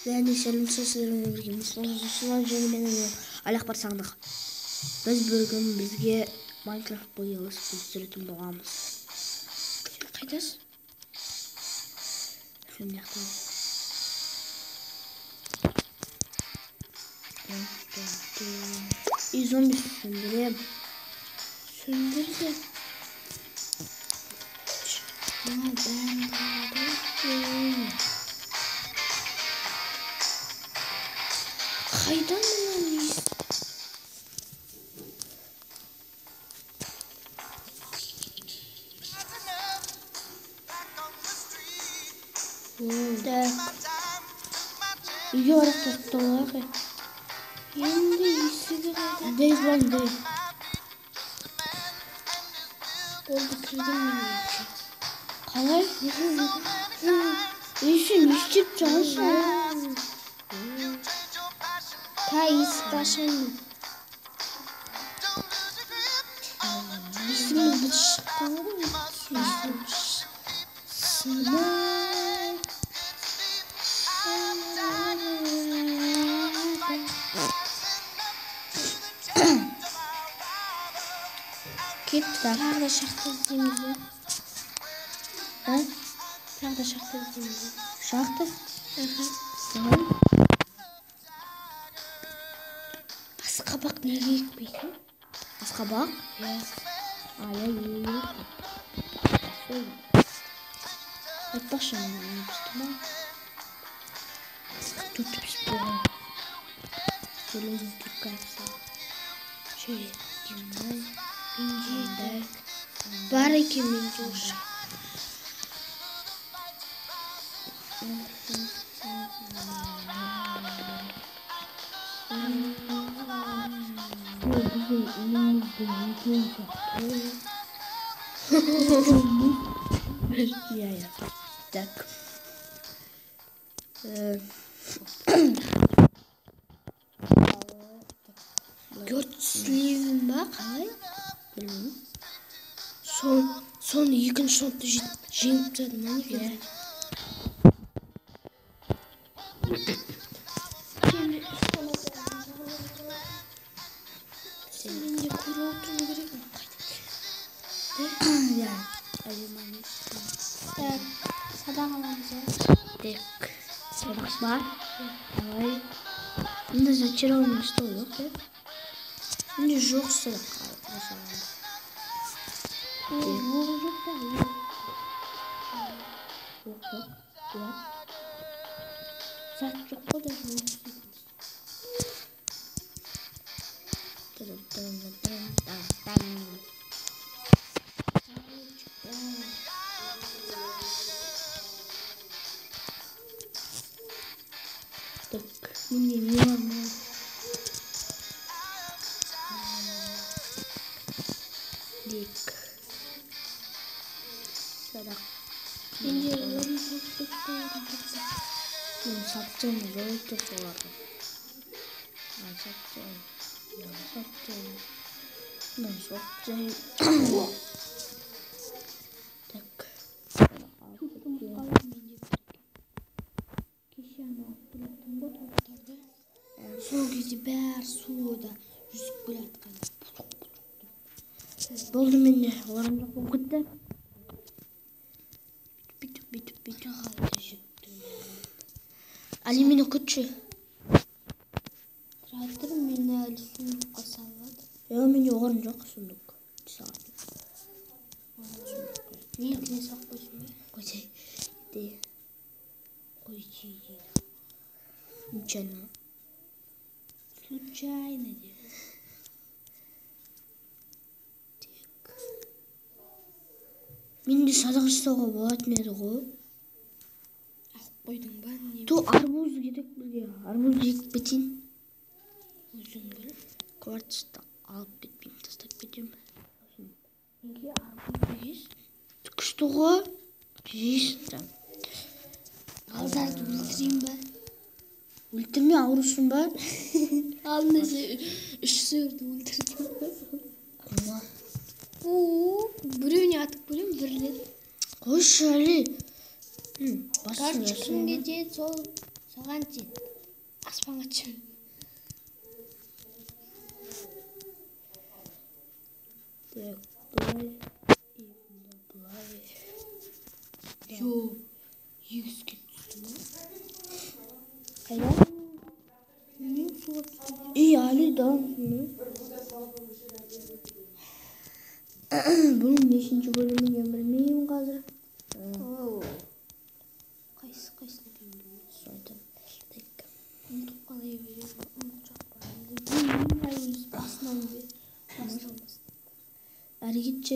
Yani şalımsa sırrını birgemiz. Sonuçta жөні менен айлак барсаңдык. Biz бүгүн бизге Minecraft боёбуз бүтүрүтүн болганбыз. Кайдасыз? Шундайда. И зомби сөндүрөм. Söndürdü. Kaydan mı lan? Так. İyi olarak tuttu olarak. Şimdi iyisi de değil lan değil. Oldu kırdım beni. Kalay. İşin işçip çalışıyor. Kayıs başın. İsmi bıçkan mı? Git tağda şahtı izleyimizi. Ha? Tağda şahtı izleyimizi. Şahtı? Tamam. Askabak ne giyik peki? Askabak? Ya. Aya yiyin. Hep başına yapıştım. Tutup spor. Şöyle tutup kalsa. Şöyle dinle. Minci. Var iki minci olsun. Ya. Так. Görtsüzlüğüm bak. Bilmiyorum. Son екінші шотты жеңіп тастадым ма не? Sen bence kuru olduğunu gerek mi? Ya. Так. Сабақ аламыз ya. Так. Сабақ бар. Давай. Мында зачарованный стол жоқ, да? Мында жоқ сабақ. Yok da yok. Yok. Saat çok kadar yok. Так, не ладно. Дик. Садак. Sabzını zor soğudu. Tak. Tuttum kalan bence. Kişi ana bıraktım bu toplarda. Soğuk izi bər suda yüzük bıratkan. Doldu menne. Olarım yok okudu. Bitip halde çıktım. Ali meni küçü. Rahatırım meni Ali sunduk kasalladı. Ya meni oğlum yok sunduk. Saat. Niye ne saklasın be? Koyacak. De. Koyacak. Нечаянно. Случайно диyor. Так. Менде садақ жасауға болатын еді ғой. Алып қойдың ба? Ту арбуз керек бізге. Арбуз жеп кетейін. Өзің біл. Квартирды алып кетпеймін, тастап кетемін. Неге арбуз жейсің? Күшті ғой. Жейсің. Алдарды өлтірейін ба? Өлтірме, аурусың ба? Алдында үш сөрді өлтірдім. Ama. Біреуіне атып көрем, бірлеп. Қойшы әлі. Короче, күнге дейін сол Соған жет. Аспанға чым. Так, былай. И былай. Йо, егіске түсті ма? Қайда? Мен суға түсті. Әлі да. Бұның нешінші бөлімін мен білмеймін қазір. Қайсы білмеймін. Сойтып. Ұмытып қалай беремін. Ұмытып білмеймін. Басынан бе. Әрекетші.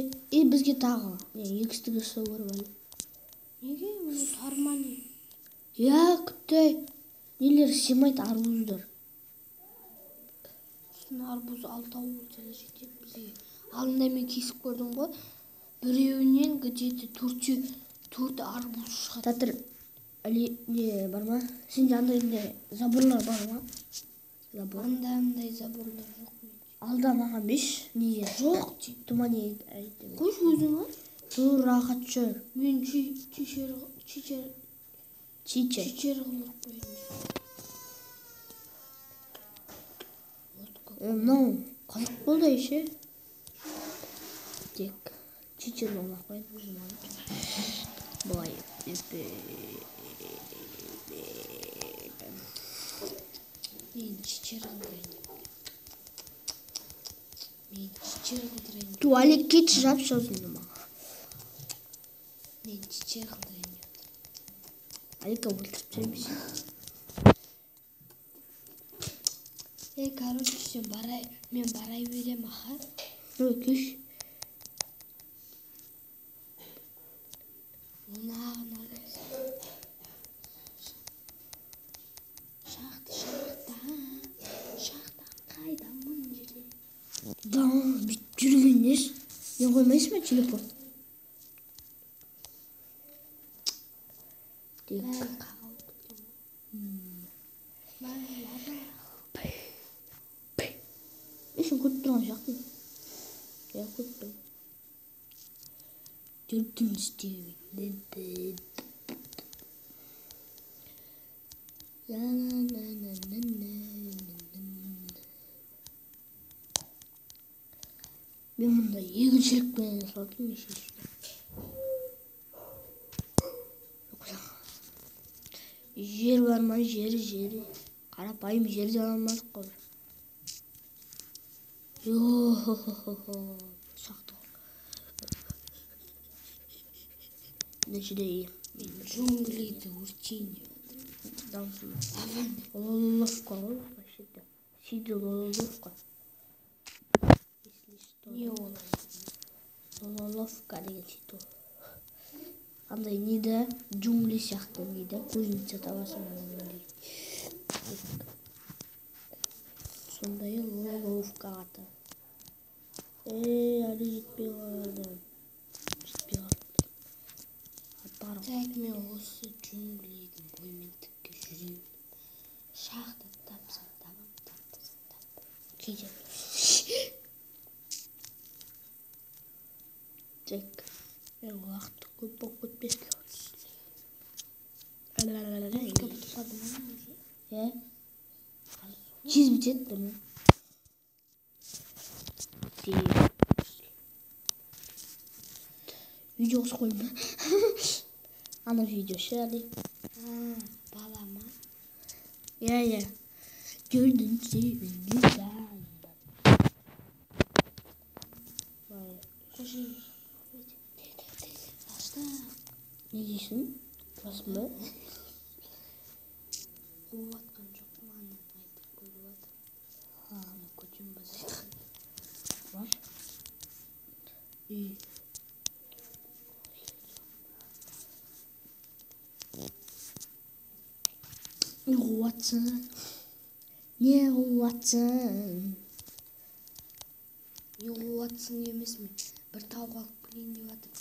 Бізге тағы. Екістігі сау бар бәлі. Неге? Мұны тарманы. Күтті. Нелер семайт арбуздар. Үстіне арбуз 6 ауыл жетеді бізге. Алдында мен кесіп көрдім ғой. Біреуінен где-то 4 арбуз шығады. Татыр. Не бар ма? Сенде андайында заборлар бар ма? Андай заборлар жоқ. Алда маған 5 неге? Жоқ. Тұма не айтты? Қойш өзің ал. Тұр рақат жүр. Мен чичер қылып қойдым. Мынау қызық болды еше. Тек чичер болмақ қойды өзім алып. Былай. Мен чичер қылдырайын. Туалет кетші жапшы өзіңді ма? Мен чичер қылдырайын. Алика өлтіріп жүрмесін. Короче, мен барай берем, аха. Көш. Мұнағын алайсың. Шақта қайда мұн жерде. Да, бүйтіп жүрген неш? Не қоймайсың ба телефон? Бәрін қағалып кеткен. Ешін көтіп тұрған жақтың. Көттім. Жүрдім істеуін. Мен мұнда егіншілікпен салдым ешінші. Жер бар ма? Жері. Қарапайым жерде аламадық қой. Сақтық. Нешеде мен джунглиді өртейін деп жатырмын. Даусым. Лололовка ғой вообще-то. Сиді лололовка. Не ол? Лололовка деген сөйтіп. Андай неде джунгли сияқты неде кузница табасың анан. Сондай лололовка аты. Әлі жетпей қалды. Жетпей қалды. Так мен осы джунглидің бойымен тікке жүрейін. Шақты тапсам табам. Кейде. Тек. Уақытты көп болып кетпеске. Музыка бітіп ма? Чиз бітеді ме? Видео қойма. Ана видео шәрі. Бала ма? Көрдің сүйінді жан. Қожи. Не дейсің? Басым ба? Қуатқан жоқ маңын айтып көріп атыр. Көтен баз айтқан. Бар? Не қуатсың емес мен. Бір тауық алып келейін деп атыр.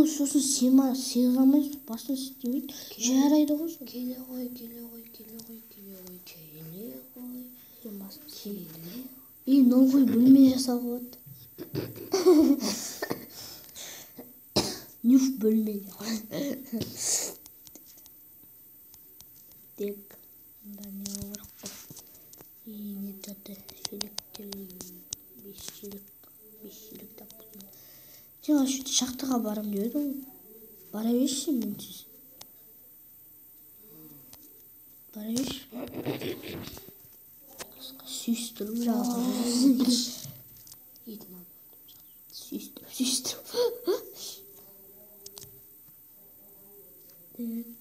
Сосын сыйғамай басын істемейді. Жарайды ғой сол. Келе ғой. Новый бөлме жасап қойды. Нюф бөлме. Так, мында не бар го? Не таты шелектер, 5 шелек таппын. Сен ошо шахтага барам деп эдиң. Бара бериши менсиз. Бара бериши. Сүйстүрүп жагып. Сүйстүрүп. Так.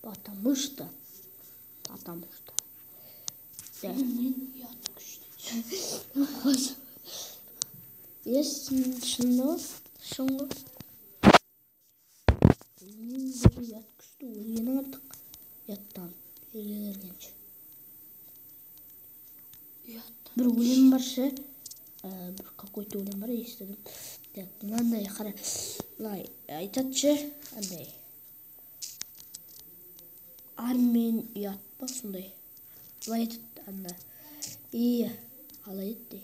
Потому что. Да. Если шоңго. Мен ят күчтүү ойын артык. Яттан элергенче. Bir oyun var şey. Bir какой-то oyun var istedim. Так, мындай кара. Мындай айтатчы, андай. Армен ят ба сондай. Былай айтат анда. Алай айтты.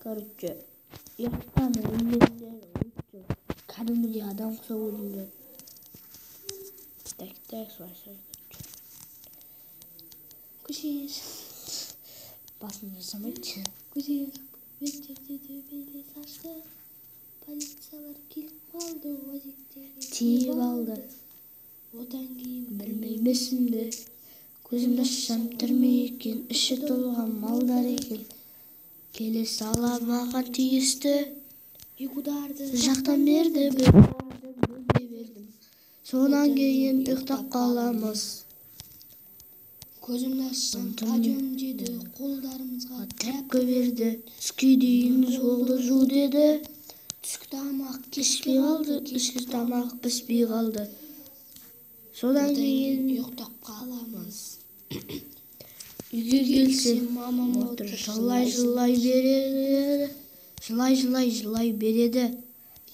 Короче, яттан өлгөндөр өтчү. Кадимги адам кыса өлгөндөр. Так, солай. Кушер. Басын жасамайчы. Кушер. Вечерде төбеле сашты. Полициялар келип калды, возиктерди тиіп алды. Одан кийин билмейм эсимде. Көзүмдө ашсам тирмей экен, іші толган малдар экен. Келе сала мага тийиштү. Уйкударды жактан берди, бердим. Сонан кийин уктап каламыз. Көзүмдө ашсам тажым жеди, колдарымызга тряпка берди. Түскө дейин жолду жуу деди. Түшкү тамак кечпей калды, кечки тамак пишпей калды. Содан кийин уктап каламыз. Үйгө келсем мамам отур жылай береді. Жылай береді.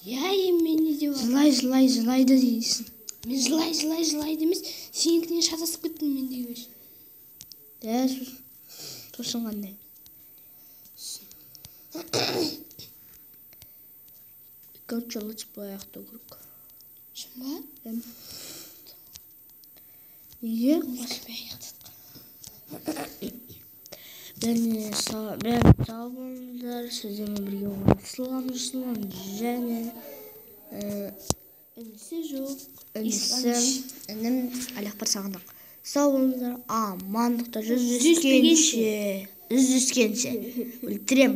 Мен не деп жылайды дейсің. Мен жылай демес, сенікінен шатасып кеттім мен дегеш. Сосын қандай? Короче, летсплей аяқтау керек. Шын ба? Неге? Бәріне сау болыңыздар, сіздермен бірге ойнасыламын және інісі жоқ. Інім Алякбар Сағындық. Сау болыңыздар, амандықта жүздескенше өлтірем.